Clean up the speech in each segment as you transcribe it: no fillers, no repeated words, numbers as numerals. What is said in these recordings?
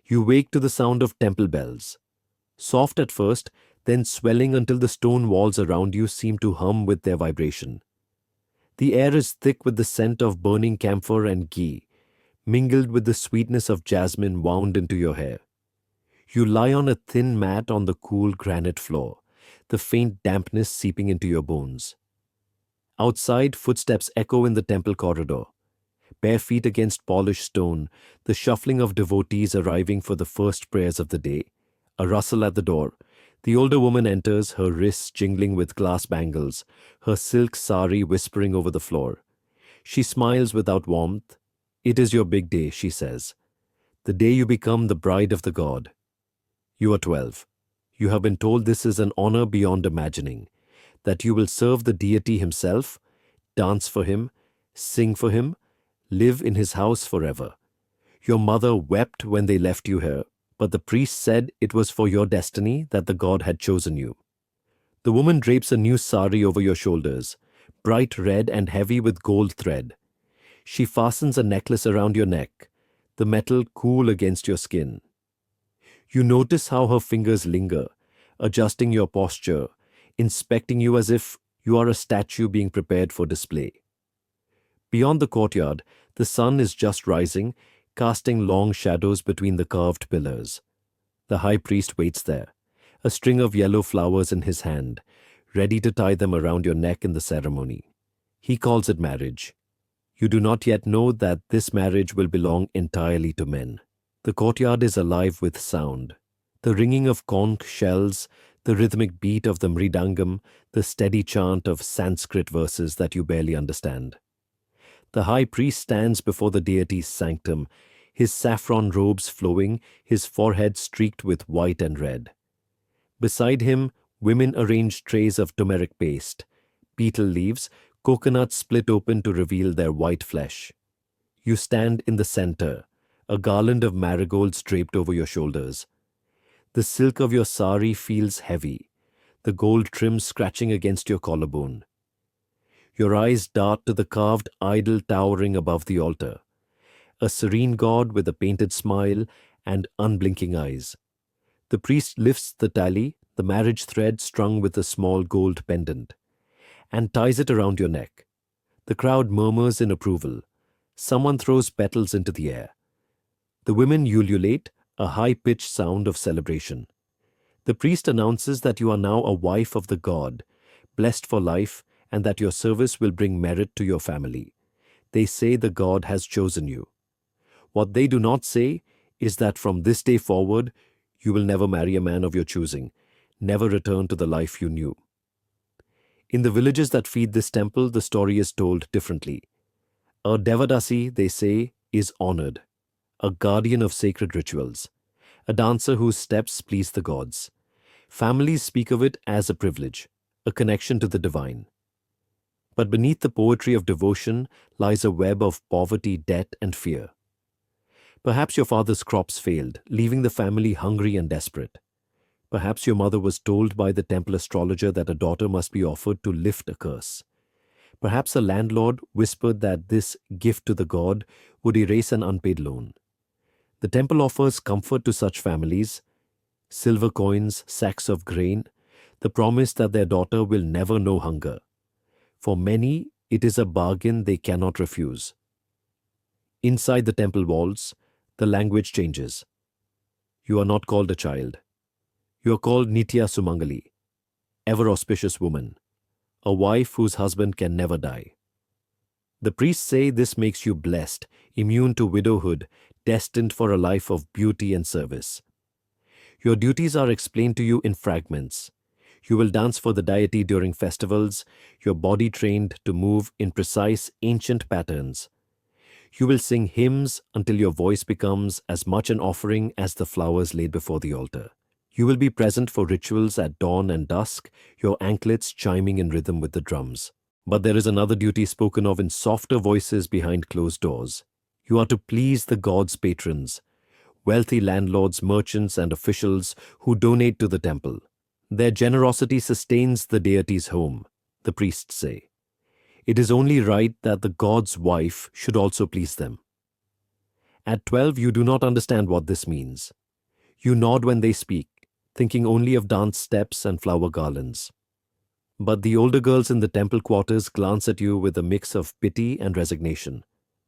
You wake to the sound of temple bells. Soft at first, then swelling until the stone walls around you seem to hum with their vibration. The air is thick with the scent of burning camphor and ghee, mingled with the sweetness of jasmine wound into your hair. You lie on a thin mat on the cool granite floor, the faint dampness seeping into your bones. Outside, footsteps echo in the temple corridor. Bare feet against polished stone, the shuffling of devotees arriving for the first prayers of the day. A rustle at the door. The older woman enters, her wrists jingling with glass bangles, her silk sari whispering over the floor. She smiles without warmth. "It is your big day," she says. "The day you become the bride of the god." You are 12. You have been told this is an honor beyond imagining, that you will serve the deity himself, dance for him, sing for him, live in his house forever. Your mother wept when they left you here, but the priest said it was for your destiny that the god had chosen you. The woman drapes a new sari over your shoulders, bright red and heavy with gold thread. She fastens a necklace around your neck, the metal cool against your skin. You notice how her fingers linger, adjusting your posture, inspecting you as if you are a statue being prepared for display. Beyond the courtyard, the sun is just rising, casting long shadows between the carved pillars. The high priest waits there, a string of yellow flowers in his hand, ready to tie them around your neck in the ceremony. He calls it marriage. You do not yet know that this marriage will belong entirely to men. The courtyard is alive with sound. The ringing of conch shells, the rhythmic beat of the mridangam, the steady chant of Sanskrit verses that you barely understand. The high priest stands before the deity's sanctum, his saffron robes flowing, his forehead streaked with white and red. Beside him, women arrange trays of turmeric paste, betel leaves, coconuts split open to reveal their white flesh. You stand in the center, a garland of marigolds draped over your shoulders. The silk of your sari feels heavy, the gold trim scratching against your collarbone. Your eyes dart to the carved idol towering above the altar, a serene god with a painted smile and unblinking eyes. The priest lifts the tali, the marriage thread strung with a small gold pendant, and ties it around your neck. The crowd murmurs in approval. Someone throws petals into the air. The women ululate, a high-pitched sound of celebration. The priest announces that you are now a wife of the god, blessed for life, and that your service will bring merit to your family. They say the god has chosen you. What they do not say is that from this day forward, you will never marry a man of your choosing, never return to the life you knew. In the villages that feed this temple, the story is told differently. A Devadasi, they say, is honored, a guardian of sacred rituals, a dancer whose steps please the gods. Families speak of it as a privilege, a connection to the divine. But beneath the poetry of devotion lies a web of poverty, debt, and fear. Perhaps your father's crops failed, leaving the family hungry and desperate. Perhaps your mother was told by the temple astrologer that a daughter must be offered to lift a curse. Perhaps a landlord whispered that this gift to the god would erase an unpaid loan. The temple offers comfort to such families: silver coins, sacks of grain, the promise that their daughter will never know hunger. For many, it is a bargain they cannot refuse. Inside the temple walls, the language changes. You are not called a child. You are called Nitya Sumangali, ever auspicious woman, a wife whose husband can never die. The priests say this makes you blessed, immune to widowhood, destined for a life of beauty and service. Your duties are explained to you in fragments. You will dance for the deity during festivals, your body trained to move in precise ancient patterns. You will sing hymns until your voice becomes as much an offering as the flowers laid before the altar. You will be present for rituals at dawn and dusk, your anklets chiming in rhythm with the drums. But there is another duty spoken of in softer voices behind closed doors. You are to please the god's patrons, wealthy landlords, merchants, and officials who donate to the temple. Their generosity sustains the deity's home, the priests say. It is only right that the god's wife should also please them. At 12, you do not understand what this means. You nod when they speak, thinking only of dance steps and flower garlands. But the older girls in the temple quarters glance at you with a mix of pity and resignation.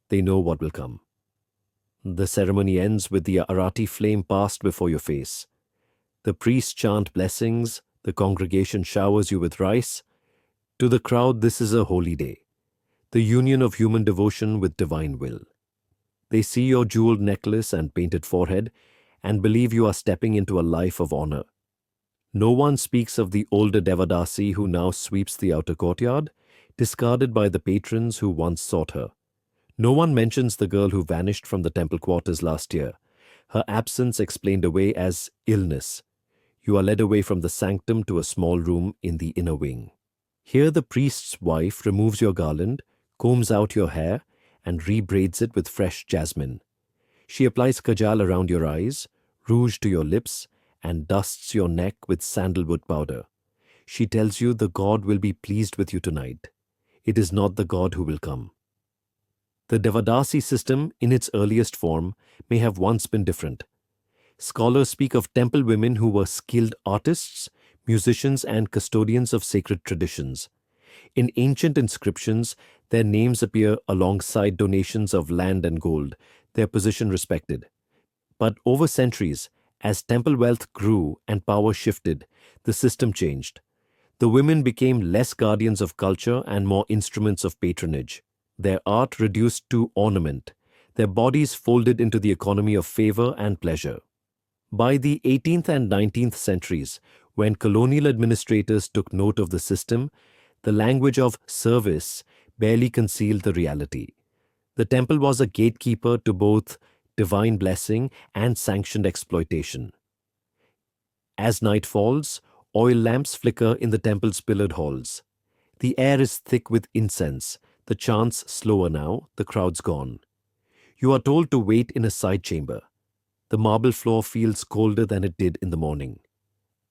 They know what will come. The ceremony ends with the arati flame passed before your face. The priests chant blessings, the congregation showers you with rice. To the crowd, this is a holy day, the union of human devotion with divine will. They see your jeweled necklace and painted forehead and believe you are stepping into a life of honor. No one speaks of the older Devadasi who now sweeps the outer courtyard, discarded by the patrons who once sought her. No one mentions the girl who vanished from the temple quarters last year, her absence explained away as illness. You are led away from the sanctum to a small room in the inner wing. Here the priest's wife removes your garland, combs out your hair, and rebraids it with fresh jasmine. She applies kajal around your eyes, rouge to your lips, and dusts your neck with sandalwood powder. She tells you the God will be pleased with you tonight. It is not the God who will come. The Devadasi system, in its earliest form, may have once been different. Scholars speak of temple women who were skilled artists, musicians, and custodians of sacred traditions. In ancient inscriptions, their names appear alongside donations of land and gold, their position respected. But over centuries, as temple wealth grew and power shifted, the system changed. The women became less guardians of culture and more instruments of patronage. Their art reduced to ornament, their bodies folded into the economy of favor and pleasure. By the 18th and 19th centuries, when colonial administrators took note of the system, the language of service barely concealed the reality. The temple was a gatekeeper to both divine blessing and sanctioned exploitation. As night falls, oil lamps flicker in the temple's pillared halls. The air is thick with incense, the chants slower now, the crowd's gone. You are told to wait in a side chamber. The marble floor feels colder than it did in the morning.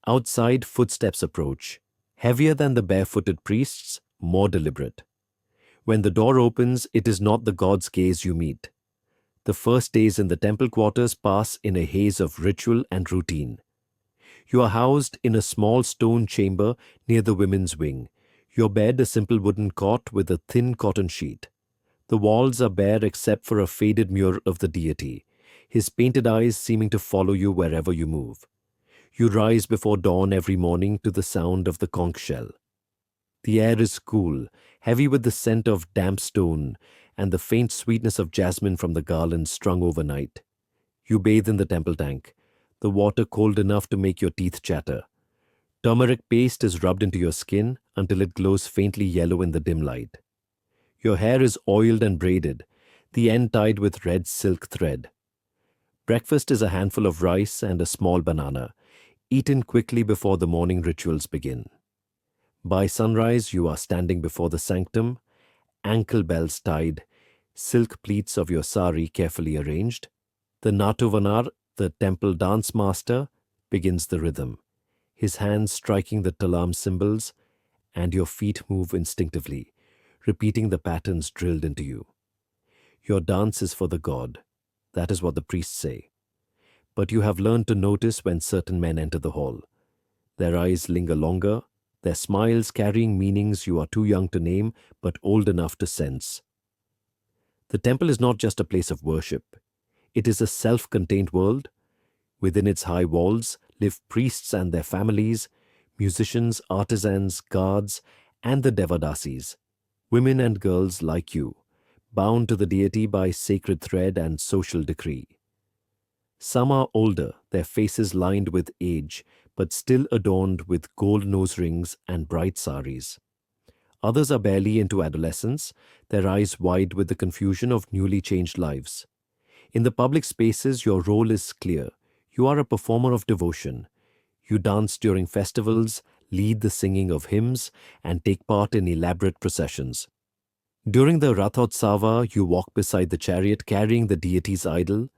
Outside, footsteps approach, heavier than the barefooted priests, more deliberate. When the door opens, it is not the god's gaze you meet. The first days in the temple quarters pass in a haze of ritual and routine. You are housed in a small stone chamber near the women's wing. Your bed a simple wooden cot with a thin cotton sheet. The walls are bare except for a faded mural of the deity, his painted eyes seeming to follow you wherever you move. You rise before dawn every morning to the sound of the conch shell. The air is cool, heavy with the scent of damp stone and the faint sweetness of jasmine from the garland strung overnight. You bathe in the temple tank, the water cold enough to make your teeth chatter. Turmeric paste is rubbed into your skin until it glows faintly yellow in the dim light. Your hair is oiled and braided, the end tied with red silk thread. Breakfast is a handful of rice and a small banana, eaten quickly before the morning rituals begin. By sunrise, you are standing before the sanctum, ankle bells tied, silk pleats of your sari carefully arranged. The Natuvanar, the temple dance master, begins the rhythm, his hands striking the talam cymbals, and your feet move instinctively, repeating the patterns drilled into you. Your dance is for the god. That is what the priests say. But you have learned to notice when certain men enter the hall. Their eyes linger longer, their smiles carrying meanings you are too young to name but old enough to sense. The temple is not just a place of worship. It is a self-contained world. Within its high walls live priests and their families, musicians, artisans, guards, and the Devadasis, women and girls like you, bound to the deity by sacred thread and social decree. Some are older, their faces lined with age, but still adorned with gold nose rings and bright saris. Others are barely into adolescence, their eyes wide with the confusion of newly changed lives. In the public spaces, your role is clear. You are a performer of devotion. You dance during festivals, lead the singing of hymns, and take part in elaborate processions. During the Rathotsava, you walk beside the chariot carrying the deity's idol,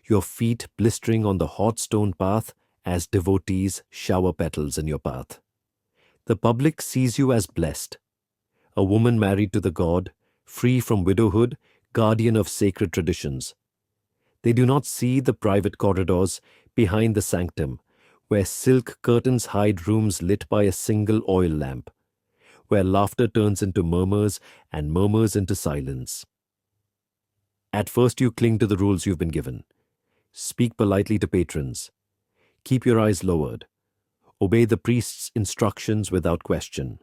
your feet blistering on the hot stone path as devotees shower petals in your path. The public sees you as blessed, a woman married to the god, free from widowhood, guardian of sacred traditions. They do not see the private corridors behind the sanctum, where silk curtains hide rooms lit by a single oil lamp, where laughter turns into murmurs and murmurs into silence. At first, you cling to the rules you've been given. Speak politely to patrons. Keep your eyes lowered. Obey the priest's instructions without question.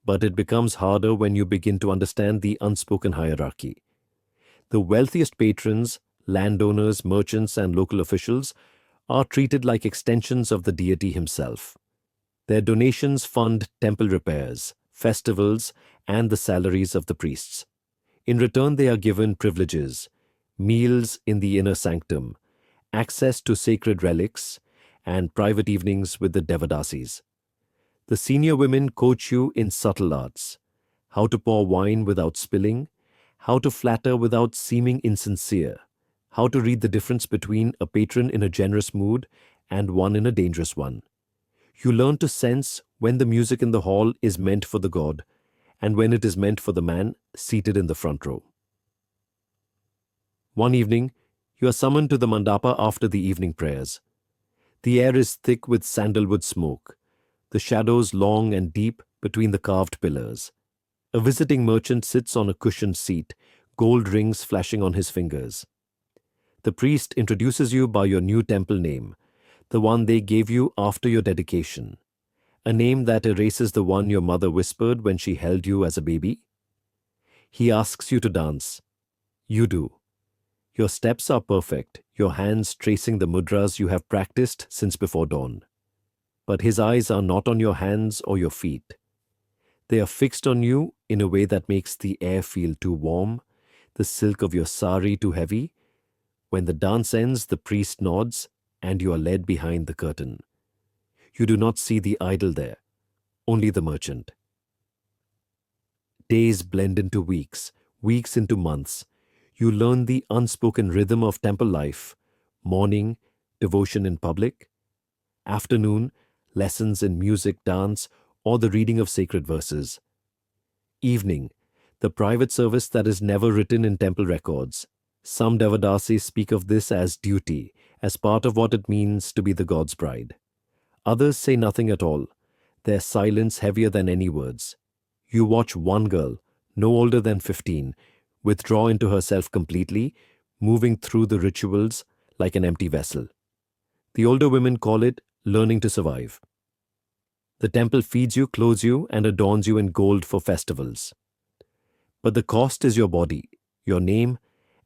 But it becomes harder when you begin to understand the unspoken hierarchy. The wealthiest patrons, landowners, merchants, and local officials are treated like extensions of the deity himself. Their donations fund temple repairs, festivals, and the salaries of the priests. In return, they are given privileges, meals in the inner sanctum, access to sacred relics, and private evenings with the Devadasis. The senior women coach you in subtle arts: how to pour wine without spilling, how to flatter without seeming insincere, how to read the difference between a patron in a generous mood and one in a dangerous one. You learn to sense when the music in the hall is meant for the god and when it is meant for the man seated in the front row. One evening, you are summoned to the mandapa after the evening prayers. The air is thick with sandalwood smoke, the shadows long and deep between the carved pillars. A visiting merchant sits on a cushioned seat, gold rings flashing on his fingers. The priest introduces you by your new temple name, the one they gave you after your dedication, a name that erases the one your mother whispered when she held you as a baby. He asks you to dance. You do. Your steps are perfect, your hands tracing the mudras you have practiced since before dawn. But his eyes are not on your hands or your feet. They are fixed on you in a way that makes the air feel too warm, the silk of your sari too heavy. When the dance ends, the priest nods, and you are led behind the curtain. You do not see the idol there, only the merchant. Days blend into weeks, weeks into months. You learn the unspoken rhythm of temple life: morning, devotion in public; afternoon, lessons in music, dance, or the reading of sacred verses; evening, the private service that is never written in temple records. Some Devadasis speak of this as duty, as part of what it means to be the god's bride. Others say nothing at all, their silence heavier than any words. You watch one girl, no older than 15, withdraw into herself completely, moving through the rituals like an empty vessel. The older women call it learning to survive. The temple feeds you, clothes you, and adorns you in gold for festivals. But the cost is your body, your name,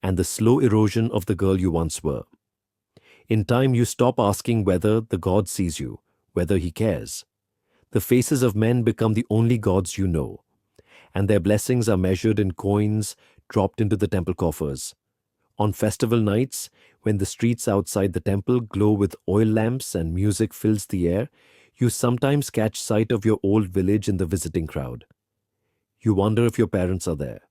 and the slow erosion of the girl you once were. In time, you stop asking whether the god sees you, whether he cares. The faces of men become the only gods you know, and their blessings are measured in coins dropped into the temple coffers. On festival nights, when the streets outside the temple glow with oil lamps and music fills the air, you sometimes catch sight of your old village in the visiting crowd. You wonder if your parents are there,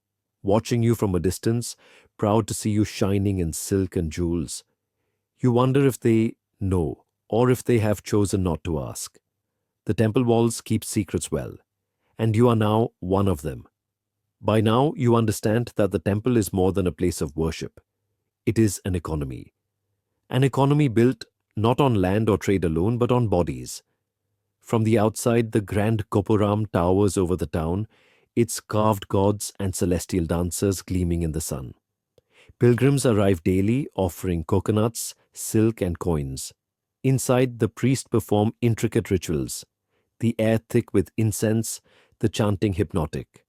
watching you from a distance, proud to see you shining in silk and jewels. You wonder if they know, or if they have chosen not to ask. The temple walls keep secrets well, and you are now one of them. By now, you understand that the temple is more than a place of worship. It is an economy. An economy built not on land or trade alone, but on bodies. From the outside, the grand Gopuram towers over the town, its carved gods and celestial dancers gleaming in the sun. Pilgrims arrive daily, offering coconuts, silk, and coins. Inside, the priests perform intricate rituals, the air thick with incense, the chanting hypnotic.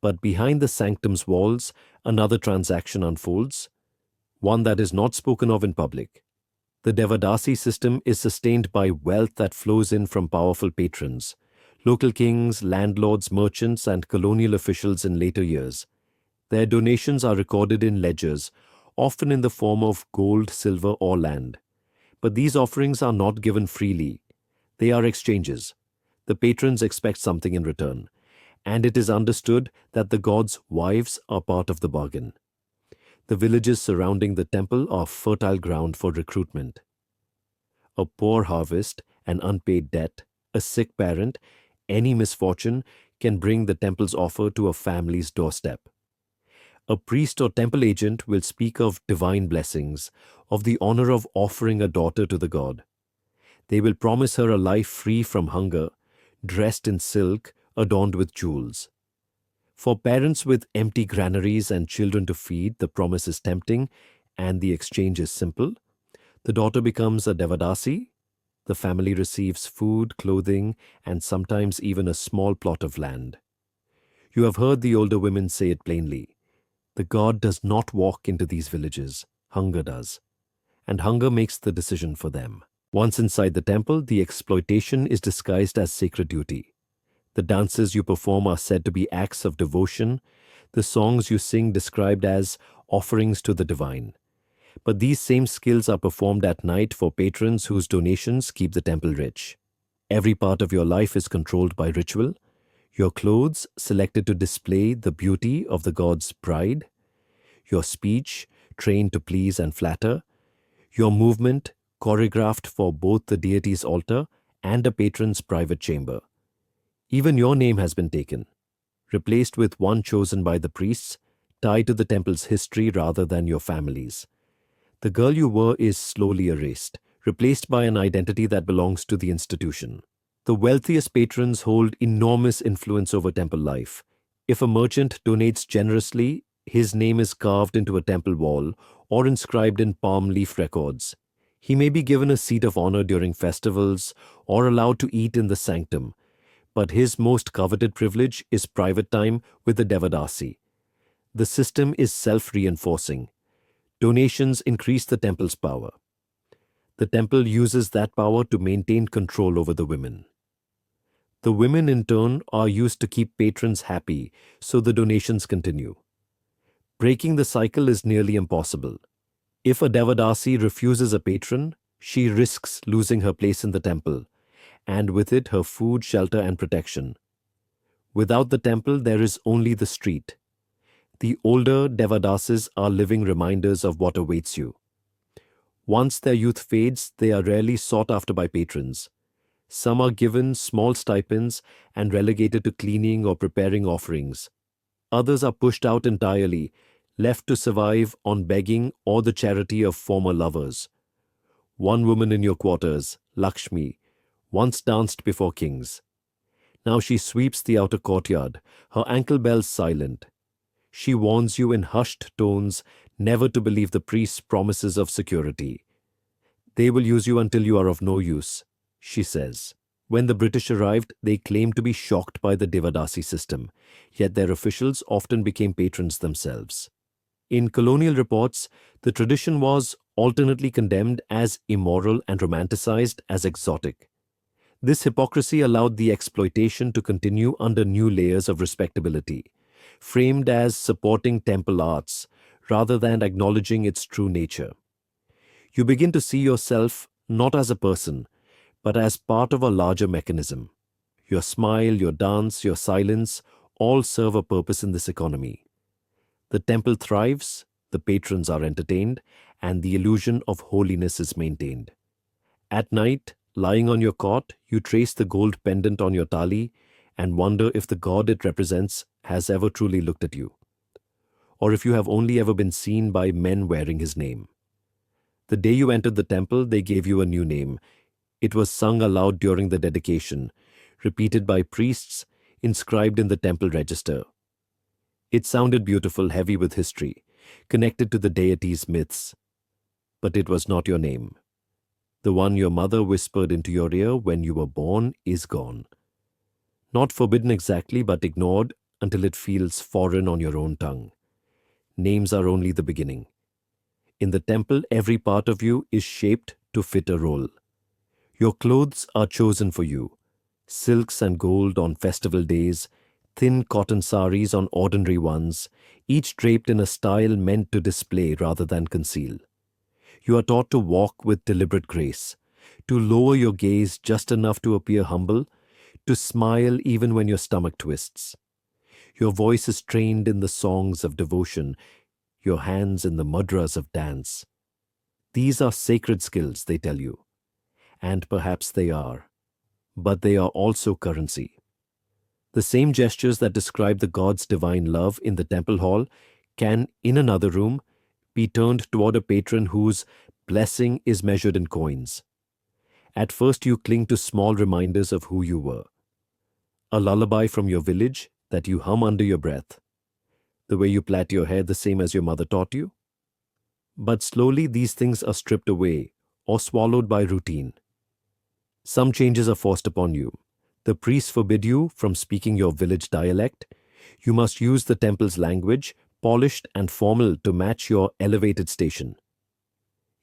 But behind the sanctum's walls, another transaction unfolds, one that is not spoken of in public. The Devadasi system is sustained by wealth that flows in from powerful patrons, local kings, landlords, merchants, and colonial officials in later years. Their donations are recorded in ledgers, often in the form of gold, silver, or land. But these offerings are not given freely. They are exchanges. The patrons expect something in return, and it is understood that the gods' wives are part of the bargain. The villages surrounding the temple are fertile ground for recruitment. A poor harvest, an unpaid debt, a sick parent, any misfortune can bring the temple's offer to a family's doorstep. A priest or temple agent will speak of divine blessings, of the honor of offering a daughter to the god. They will promise her a life free from hunger, dressed in silk, adorned with jewels. For parents with empty granaries and children to feed, the promise is tempting and the exchange is simple. The daughter becomes a Devadasi. The family receives food, clothing, and sometimes even a small plot of land. You have heard the older women say it plainly. The god does not walk into these villages, hunger does. And hunger makes the decision for them. Once inside the temple, the exploitation is disguised as sacred duty. The dances you perform are said to be acts of devotion, the songs you sing described as offerings to the divine. But these same skills are performed at night for patrons whose donations keep the temple rich. Every part of your life is controlled by ritual. Your clothes selected to display the beauty of the god's bride. Your speech trained to please and flatter. Your movement choreographed for both the deity's altar and a patron's private chamber. Even your name has been taken, replaced with one chosen by the priests, tied to the temple's history rather than your family's. The girl you were is slowly erased, replaced by an identity that belongs to the institution. The wealthiest patrons hold enormous influence over temple life. If a merchant donates generously, his name is carved into a temple wall or inscribed in palm leaf records. He may be given a seat of honor during festivals or allowed to eat in the sanctum, but his most coveted privilege is private time with the Devadasi. The system is self-reinforcing. Donations increase the temple's power. The temple uses that power to maintain control over the women. The women, in turn, are used to keep patrons happy, so the donations continue. Breaking the cycle is nearly impossible. If a Devadasi refuses a patron, she risks losing her place in the temple, and with it her food, shelter, and protection. Without the temple, there is only the street. The older Devadasis are living reminders of what awaits you. Once their youth fades, they are rarely sought after by patrons. Some are given small stipends and relegated to cleaning or preparing offerings. Others are pushed out entirely, left to survive on begging or the charity of former lovers. One woman in your quarters, Lakshmi, once danced before kings. Now she sweeps the outer courtyard, her ankle bells silent. She warns you in hushed tones never to believe the priest's promises of security. They will use you until you are of no use, she says. When the British arrived, they claimed to be shocked by the Devadasi system, yet their officials often became patrons themselves. In colonial reports, the tradition was alternately condemned as immoral and romanticized as exotic. This hypocrisy allowed the exploitation to continue under new layers of respectability, framed as supporting temple arts rather than acknowledging its true nature. You begin to see yourself not as a person, but as part of a larger mechanism. Your smile, your dance, your silence all serve a purpose in this economy. The temple thrives, the patrons are entertained, and the illusion of holiness is maintained. At night, lying on your cot, you trace the gold pendant on your tali and wonder if the god it represents has ever truly looked at you, or if you have only ever been seen by men wearing his name. The day you entered the temple, they gave you a new name. It was sung aloud during the dedication, repeated by priests, inscribed in the temple register. It sounded beautiful, heavy with history, connected to the deity's myths. But it was not your name. The one your mother whispered into your ear when you were born is gone. Not forbidden exactly, but ignored until it feels foreign on your own tongue. Names are only the beginning. In the temple, every part of you is shaped to fit a role. Your clothes are chosen for you. Silks and gold on festival days, thin cotton saris on ordinary ones, each draped in a style meant to display rather than conceal. You are taught to walk with deliberate grace, to lower your gaze just enough to appear humble, to smile even when your stomach twists. Your voice is trained in the songs of devotion, your hands in the mudras of dance. These are sacred skills, they tell you. And perhaps they are. But they are also currency. The same gestures that describe the god's divine love in the temple hall can, in another room, be turned toward a patron whose blessing is measured in coins. At first, you cling to small reminders of who you were. A lullaby from your village that you hum under your breath. The way you plait your hair the same as your mother taught you. But slowly, these things are stripped away or swallowed by routine. Some changes are forced upon you. The priests forbid you from speaking your village dialect. You must use the temple's language, polished and formal to match your elevated station.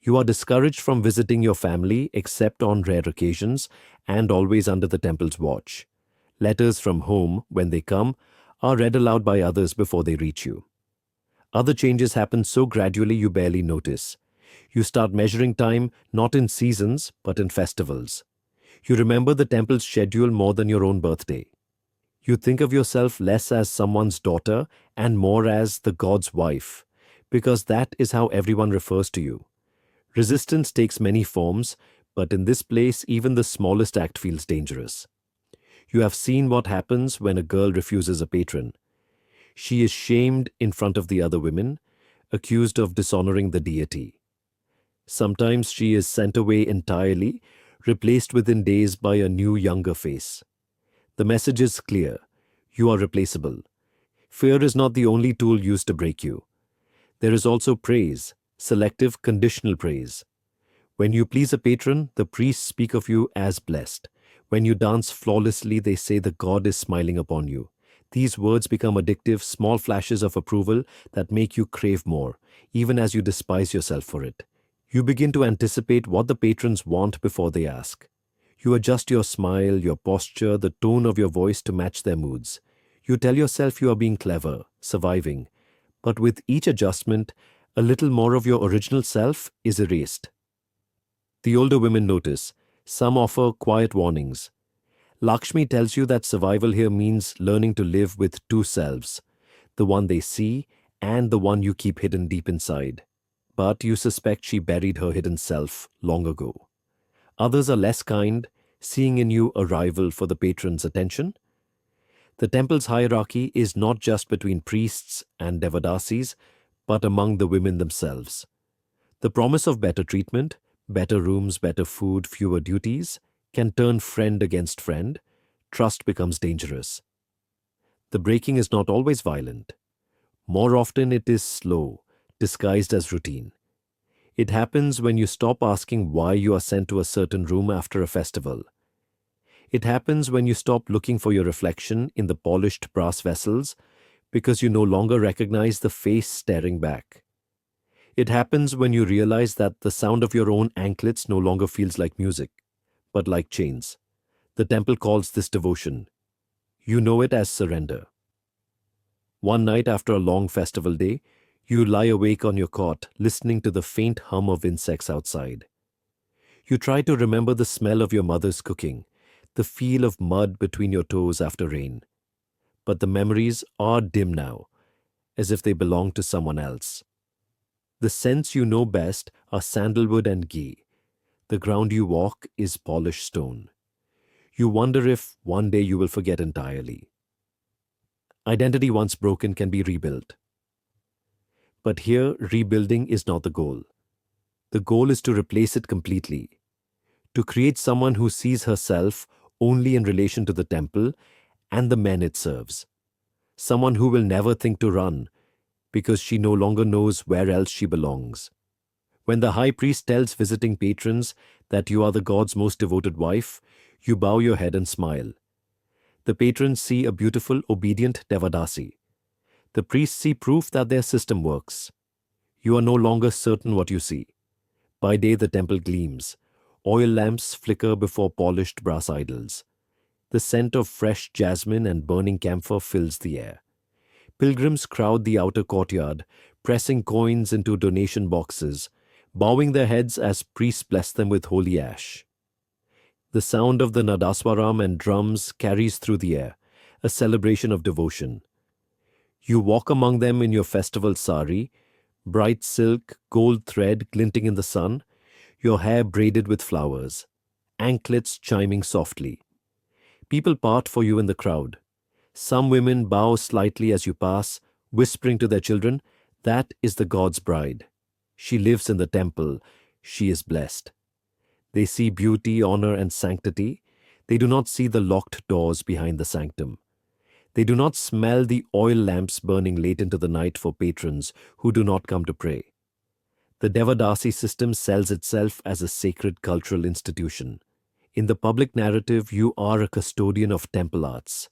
You are discouraged from visiting your family except on rare occasions and always under the temple's watch. Letters from home, when they come, are read aloud by others before they reach you. Other changes happen so gradually you barely notice. You start measuring time not in seasons but in festivals. You remember the temple's schedule more than your own birthday. You think of yourself less as someone's daughter and more as the god's wife, because that is how everyone refers to you. Resistance takes many forms, but in this place even the smallest act feels dangerous. You have seen what happens when a girl refuses a patron. She is shamed in front of the other women, accused of dishonoring the deity. Sometimes she is sent away entirely, replaced within days by a new younger face. The message is clear. You are replaceable. Fear is not the only tool used to break you. There is also praise, selective conditional praise. When you please a patron, the priests speak of you as blessed. When you dance flawlessly, they say the god is smiling upon you. These words become addictive, small flashes of approval that make you crave more, even as you despise yourself for it. You begin to anticipate what the patrons want before they ask. You adjust your smile, your posture, the tone of your voice to match their moods. You tell yourself you are being clever, surviving. But with each adjustment, a little more of your original self is erased. The older women notice. Some offer quiet warnings. Lakshmi tells you that survival here means learning to live with two selves, the one they see and the one you keep hidden deep inside. But you suspect she buried her hidden self long ago. Others are less kind, seeing in you a rival for the patron's attention. The temple's hierarchy is not just between priests and Devadasis, but among the women themselves. The promise of better treatment, better rooms, better food, fewer duties, can turn friend against friend. Trust becomes dangerous. The breaking is not always violent. More often it is slow, disguised as routine. It happens when you stop asking why you are sent to a certain room after a festival. It happens when you stop looking for your reflection in the polished brass vessels because you no longer recognize the face staring back. It happens when you realize that the sound of your own anklets no longer feels like music, but like chains. The temple calls this devotion. You know it as surrender. One night after a long festival day, you lie awake on your cot, listening to the faint hum of insects outside. You try to remember the smell of your mother's cooking, the feel of mud between your toes after rain. But the memories are dim now, as if they belong to someone else. The scents you know best are sandalwood and ghee. The ground you walk is polished stone. You wonder if one day you will forget entirely. Identity once broken can be rebuilt. But here, rebuilding is not the goal. The goal is to replace it completely, to create someone who sees herself only in relation to the temple and the men it serves. Someone who will never think to run, because she no longer knows where else she belongs. When the high priest tells visiting patrons that you are the god's most devoted wife, you bow your head and smile. The patrons see a beautiful, obedient Devadasi. The priests see proof that their system works. You are no longer certain what you see. By day the temple gleams. Oil lamps flicker before polished brass idols. The scent of fresh jasmine and burning camphor fills the air. Pilgrims crowd the outer courtyard, pressing coins into donation boxes, bowing their heads as priests bless them with holy ash. The sound of the nadaswaram and drums carries through the air, a celebration of devotion. You walk among them in your festival sari, bright silk, gold thread glinting in the sun, your hair braided with flowers, anklets chiming softly. People part for you in the crowd. Some women bow slightly as you pass, whispering to their children, That is the God's bride. She lives in the temple. She is blessed. They see beauty, honor, and sanctity. They do not see the locked doors behind the sanctum. They do not smell the oil lamps burning late into the night for patrons who do not come to pray. The Devadasis system sells itself as a sacred cultural institution. In the public narrative, you are a custodian of temple arts,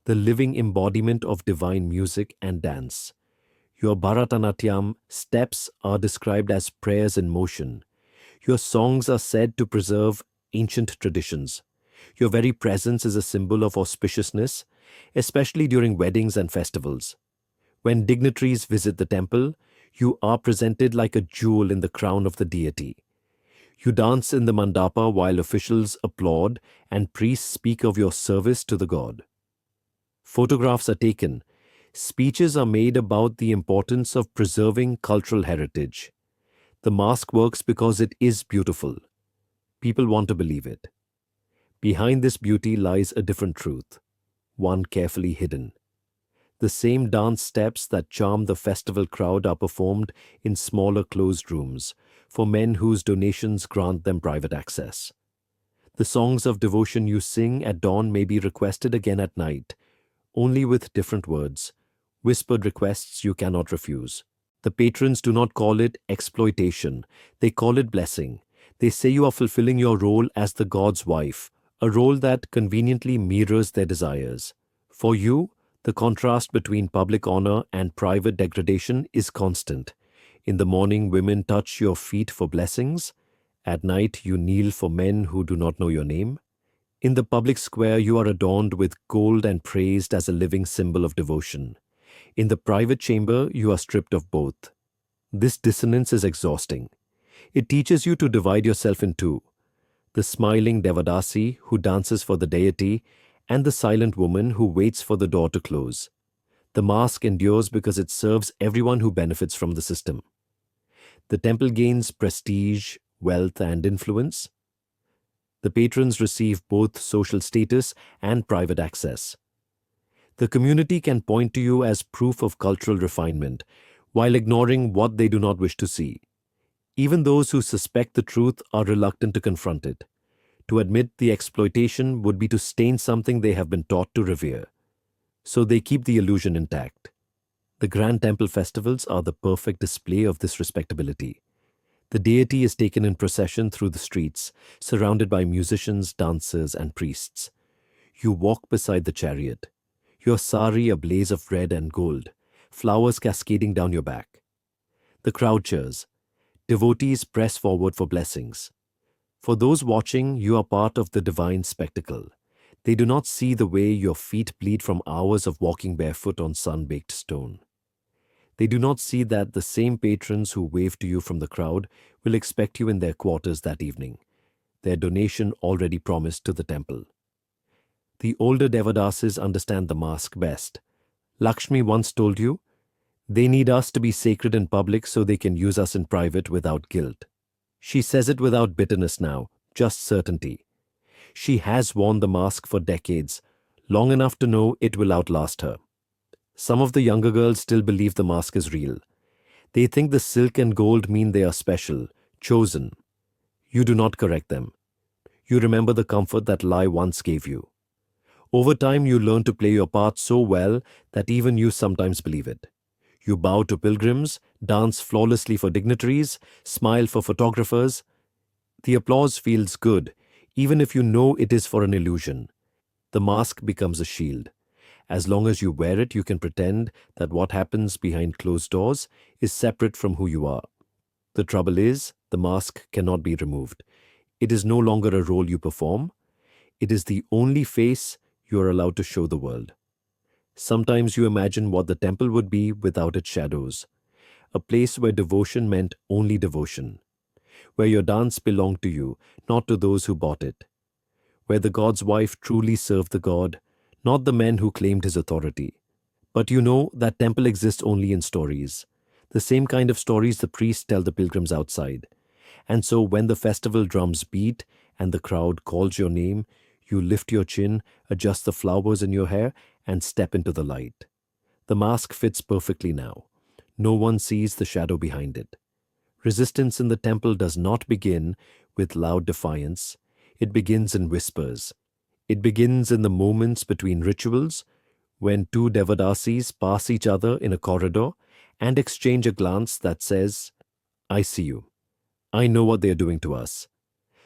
the living embodiment of divine music and dance. Your Bharatanatyam steps are described as prayers in motion. Your songs are said to preserve ancient traditions. Your very presence is a symbol of auspiciousness, especially during weddings and festivals. When dignitaries visit the temple, you are presented like a jewel in the crown of the deity. You dance in the mandapa while officials applaud and priests speak of your service to the god. Photographs are taken. Speeches are made about the importance of preserving cultural heritage. The mask works because it is beautiful. People want to believe it. Behind this beauty lies a different truth, one carefully hidden. The same dance steps that charm the festival crowd are performed in smaller closed rooms for men whose donations grant them private access. The songs of devotion you sing at dawn may be requested again at night, only with different words, whispered requests you cannot refuse. The patrons do not call it exploitation, they call it blessing. They say you are fulfilling your role as the God's wife, a role that conveniently mirrors their desires. For you, the contrast between public honor and private degradation is constant. In the morning, women touch your feet for blessings. At night, you kneel for men who do not know your name. In the public square, you are adorned with gold and praised as a living symbol of devotion. In the private chamber, you are stripped of both. This dissonance is exhausting. It teaches you to divide yourself in two: the smiling Devadasi who dances for the deity, and the silent woman who waits for the door to close. The mask endures because it serves everyone who benefits from the system. The temple gains prestige, wealth, and influence. The patrons receive both social status and private access. The community can point to you as proof of cultural refinement, while ignoring what they do not wish to see. Even those who suspect the truth are reluctant to confront it. To admit the exploitation would be to stain something they have been taught to revere. So they keep the illusion intact. The grand temple festivals are the perfect display of this respectability. The deity is taken in procession through the streets, surrounded by musicians, dancers, and priests. You walk beside the chariot, your sari a blaze of red and gold, flowers cascading down your back. The crowd cheers. Devotees press forward for blessings. For those watching, you are part of the divine spectacle. They do not see the way your feet bleed from hours of walking barefoot on sun-baked stone. They do not see that the same patrons who wave to you from the crowd will expect you in their quarters that evening, their donation already promised to the temple. The older Devadasis understand the mask best. Lakshmi once told you, "They need us to be sacred in public so they can use us in private without guilt." She says it without bitterness now, just certainty. She has worn the mask for decades, long enough to know it will outlast her. Some of the younger girls still believe the mask is real. They think the silk and gold mean they are special, chosen. You do not correct them. You remember the comfort that lie once gave you. Over time, you learn to play your part so well that even you sometimes believe it. You bow to pilgrims, dance flawlessly for dignitaries, smile for photographers. The applause feels good, even if you know it is for an illusion. The mask becomes a shield. As long as you wear it, you can pretend that what happens behind closed doors is separate from who you are. The trouble is, the mask cannot be removed. It is no longer a role you perform. It is the only face you are allowed to show the world. Sometimes you imagine what the temple would be without its shadows. A place where devotion meant only devotion. Where your dance belonged to you, not to those who bought it. Where the God's wife truly served the God, not the men who claimed his authority. But you know that temple exists only in stories. The same kind of stories the priests tell the pilgrims outside. And so when the festival drums beat and the crowd calls your name, you lift your chin, adjust the flowers in your hair, and step into the light. The mask fits perfectly now. No one sees the shadow behind it. Resistance in the temple does not begin with loud defiance. It begins in whispers. It begins in the moments between rituals, when two Devadasis pass each other in a corridor and exchange a glance that says, I see you. I know what they are doing to us.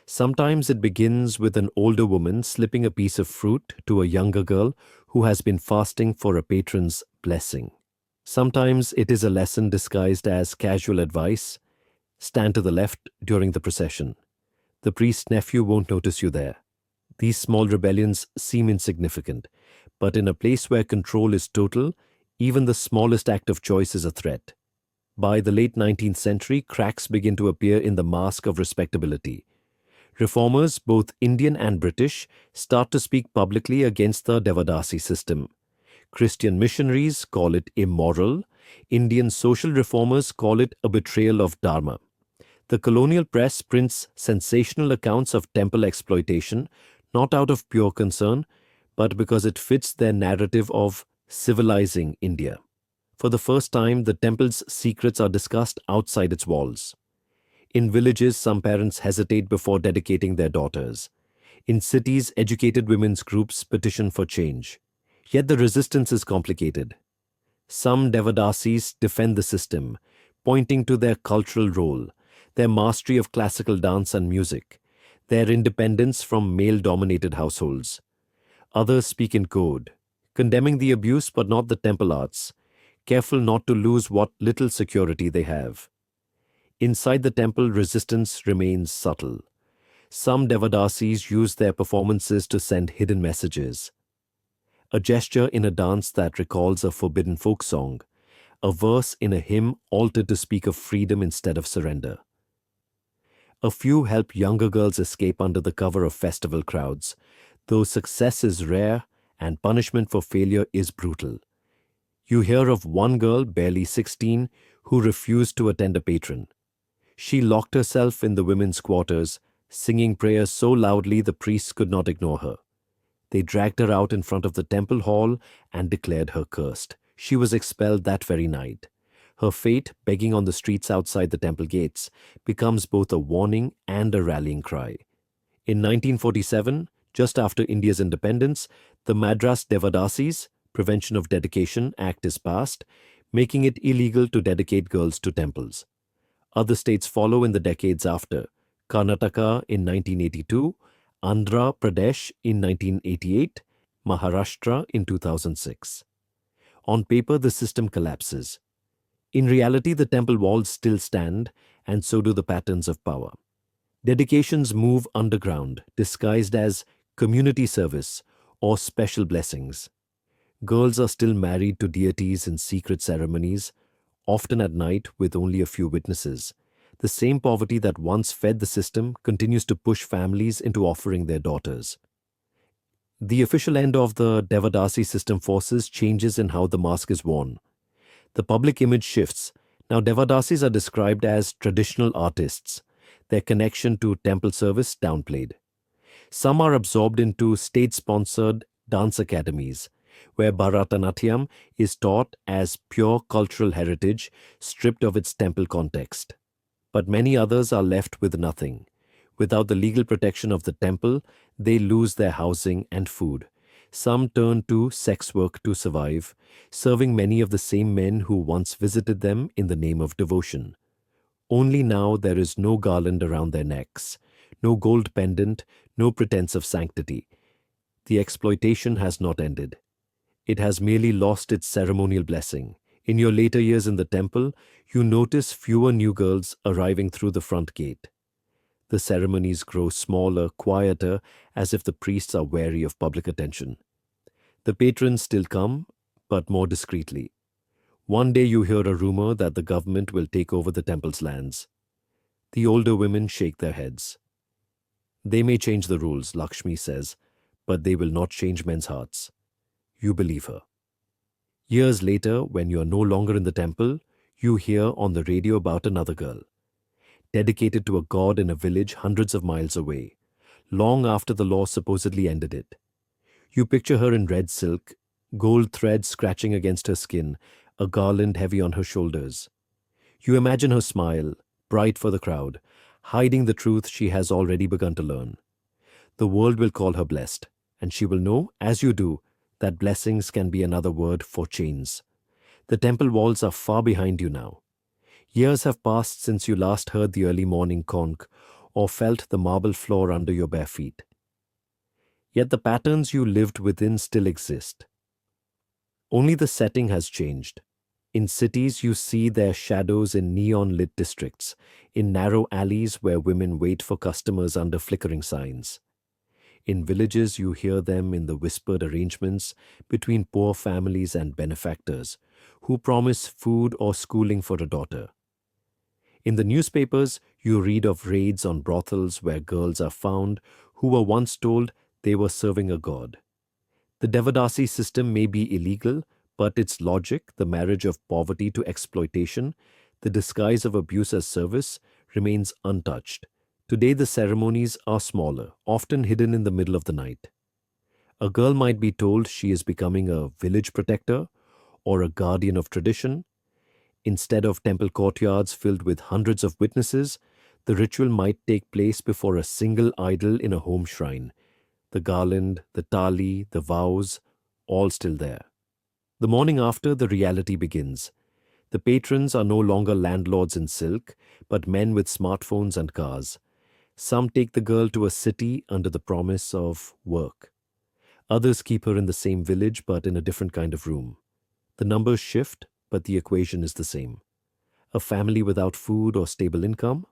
Sometimes it begins with an older woman slipping a piece of fruit to a younger girl who has been fasting for a patron's blessing. Sometimes it is a lesson disguised as casual advice. Stand to the left during the procession. The priest's nephew won't notice you there. These small rebellions seem insignificant, but in a place where control is total, even the smallest act of choice is a threat. By the late 19th century, cracks begin to appear in the mask of respectability. Reformers, both Indian and British, start to speak publicly against the Devadasi system. Christian missionaries call it immoral. Indian social reformers call it a betrayal of Dharma. The colonial press prints sensational accounts of temple exploitation, not out of pure concern, but because it fits their narrative of civilizing India. For the first time, the temple's secrets are discussed outside its walls. In villages, some parents hesitate before dedicating their daughters. In cities, educated women's groups petition for change. Yet the resistance is complicated. Some Devadasis defend the system, pointing to their cultural role, their mastery of classical dance and music, their independence from male-dominated households. Others speak in code, condemning the abuse but not the temple arts, careful not to lose what little security they have. Inside the temple, resistance remains subtle. Some Devadasis use their performances to send hidden messages. A gesture in a dance that recalls a forbidden folk song, a verse in a hymn altered to speak of freedom instead of surrender. A few help younger girls escape under the cover of festival crowds, though success is rare and punishment for failure is brutal. You hear of one girl, barely 16, who refused to attend a patron. She locked herself in the women's quarters, singing prayers so loudly the priests could not ignore her. They dragged her out in front of the temple hall and declared her cursed. She was expelled that very night. Her fate, begging on the streets outside the temple gates, becomes both a warning and a rallying cry. In 1947, just after India's independence, the Madras Devadasis Prevention of Dedication Act is passed, making it illegal to dedicate girls to temples. Other states follow in the decades after. Karnataka in 1982, Andhra Pradesh in 1988, Maharashtra in 2006. On paper, the system collapses. In reality, the temple walls still stand, and so do the patterns of power. Dedications move underground, disguised as community service or special blessings. Girls are still married to deities in secret ceremonies, often at night with only a few witnesses. The same poverty that once fed the system continues to push families into offering their daughters. The official end of the Devadasi system forces changes in how the mask is worn. The public image shifts. Now Devadasis are described as traditional artists, their connection to temple service downplayed. Some are absorbed into state-sponsored dance academies, where Bharatanatyam is taught as pure cultural heritage stripped of its temple context. But many others are left with nothing. Without the legal protection of the temple, they lose their housing and food. Some turn to sex work to survive, serving many of the same men who once visited them in the name of devotion. Only now there is no garland around their necks, no gold pendant, no pretense of sanctity. The exploitation has not ended. It has merely lost its ceremonial blessing. In your later years in the temple, you notice fewer new girls arriving through the front gate. The ceremonies grow smaller, quieter, as if the priests are wary of public attention. The patrons still come, but more discreetly. One day you hear a rumor that the government will take over the temple's lands. The older women shake their heads. They may change the rules, Lakshmi says, but they will not change men's hearts. You believe her. Years later, when you are no longer in the temple, you hear on the radio about another girl, dedicated to a god in a village hundreds of miles away, long after the law supposedly ended it. You picture her in red silk, gold threads scratching against her skin, a garland heavy on her shoulders. You imagine her smile, bright for the crowd, hiding the truth she has already begun to learn. The world will call her blessed, and she will know, as you do, that blessings can be another word for chains. The temple walls are far behind you now. Years have passed since you last heard the early morning conch or felt the marble floor under your bare feet. Yet the patterns you lived within still exist. Only the setting has changed. In cities, you see their shadows in neon lit districts, in narrow alleys where women wait for customers under flickering signs. In villages, you hear them in the whispered arrangements between poor families and benefactors who promise food or schooling for a daughter. In the newspapers, you read of raids on brothels where girls are found who were once told they were serving a god. The Devadasi system may be illegal, but its logic, the marriage of poverty to exploitation, the disguise of abuse as service, remains untouched. Today, the ceremonies are smaller, often hidden in the middle of the night. A girl might be told she is becoming a village protector or a guardian of tradition. Instead of temple courtyards filled with hundreds of witnesses, the ritual might take place before a single idol in a home shrine. The garland, the tali, the vows, all still there. The morning after, the reality begins. The patrons are no longer landlords in silk, but men with smartphones and cars. Some take the girl to a city under the promise of work. Others keep her in the same village but in a different kind of room. The numbers shift, but the equation is the same. A family without food or stable income.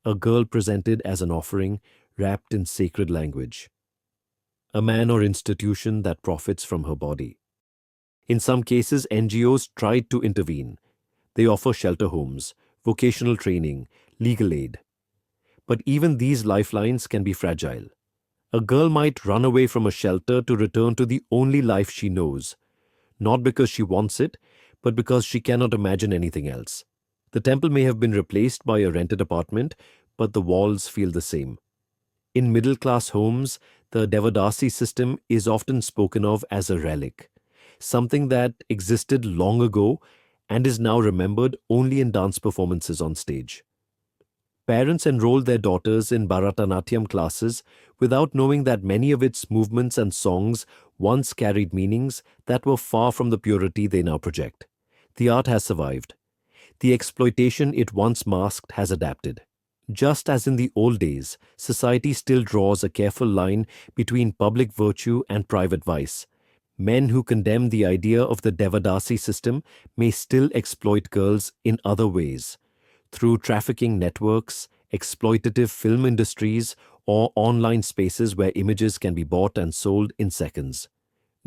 A girl presented as an offering wrapped in sacred language. A man or institution that profits from her body. In some cases, NGOs tried to intervene. They offer shelter homes, vocational training, legal aid. But even these lifelines can be fragile. A girl might run away from a shelter to return to the only life she knows, not because she wants it, but because she cannot imagine anything else. The temple may have been replaced by a rented apartment, but the walls feel the same. In middle-class homes, the Devadasi system is often spoken of as a relic, something that existed long ago and is now remembered only in dance performances on stage. Parents enroll their daughters in Bharatanatyam classes without knowing that many of its movements and songs once carried meanings that were far from the purity they now project. The art has survived. The exploitation it once masked has adapted. Just as in the old days, society still draws a careful line between public virtue and private vice. Men who condemn the idea of the Devadasi system may still exploit girls in other ways, through trafficking networks, exploitative film industries, or online spaces where images can be bought and sold in seconds.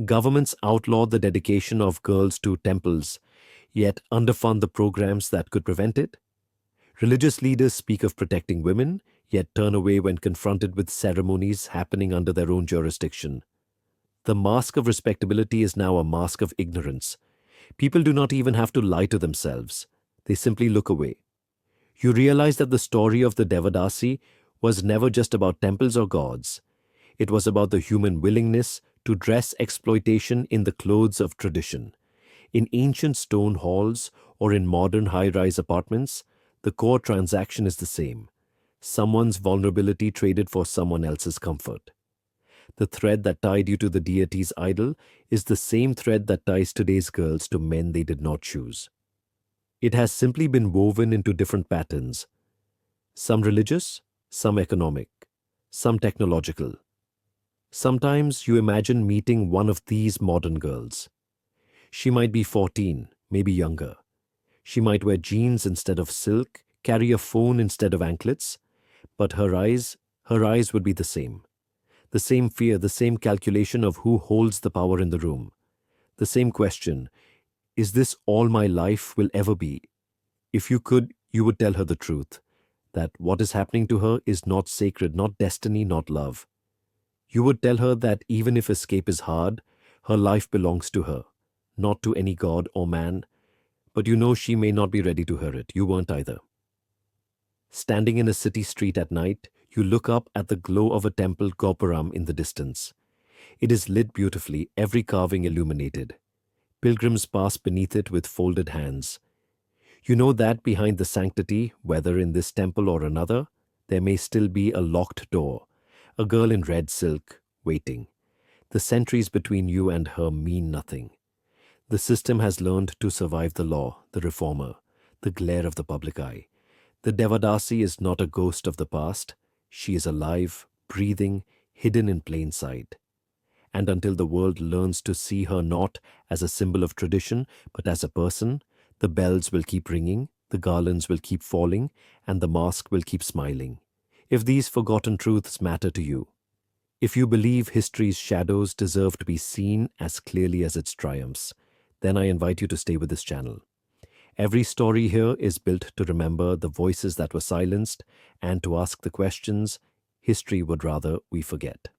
Governments outlaw the dedication of girls to temples, yet underfund the programs that could prevent it. Religious leaders speak of protecting women, yet turn away when confronted with ceremonies happening under their own jurisdiction. The mask of respectability is now a mask of ignorance. People do not even have to lie to themselves. They simply look away. You realize that the story of the Devadasi was never just about temples or gods. It was about the human willingness to dress exploitation in the clothes of tradition. In ancient stone halls or in modern high-rise apartments, the core transaction is the same. Someone's vulnerability traded for someone else's comfort. The thread that tied you to the deity's idol is the same thread that ties today's girls to men they did not choose. It has simply been woven into different patterns. Some religious, some economic, some technological. Sometimes you imagine meeting one of these modern girls. She might be 14, maybe younger. She might wear jeans instead of silk, carry a phone instead of anklets, but her eyes would be the same. The same fear, the same calculation of who holds the power in the room. The same question, is this all my life will ever be? If you could, you would tell her the truth, that what is happening to her is not sacred, not destiny, not love. You would tell her that even if escape is hard, her life belongs to her, not to any god or man, but you know she may not be ready to hear it. You weren't either. Standing in a city street at night, you look up at the glow of a temple gopuram in the distance. It is lit beautifully, every carving illuminated. Pilgrims pass beneath it with folded hands. You know that behind the sanctity, whether in this temple or another, there may still be a locked door, a girl in red silk, waiting. The centuries between you and her mean nothing. The system has learned to survive the law, the reformer, the glare of the public eye. The Devadasi is not a ghost of the past. She is alive, breathing, hidden in plain sight. And until the world learns to see her not as a symbol of tradition, but as a person, the bells will keep ringing, the garlands will keep falling, and the mask will keep smiling. If these forgotten truths matter to you, if you believe history's shadows deserve to be seen as clearly as its triumphs, then I invite you to stay with this channel. Every story here is built to remember the voices that were silenced and to ask the questions history would rather we forget.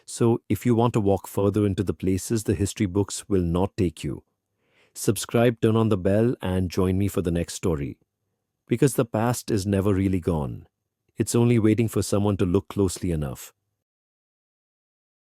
So, if you want to walk further into the places the history books will not take you, subscribe, turn on the bell, and join me for the next story. Because the past is never really gone. It's only waiting for someone to look closely enough.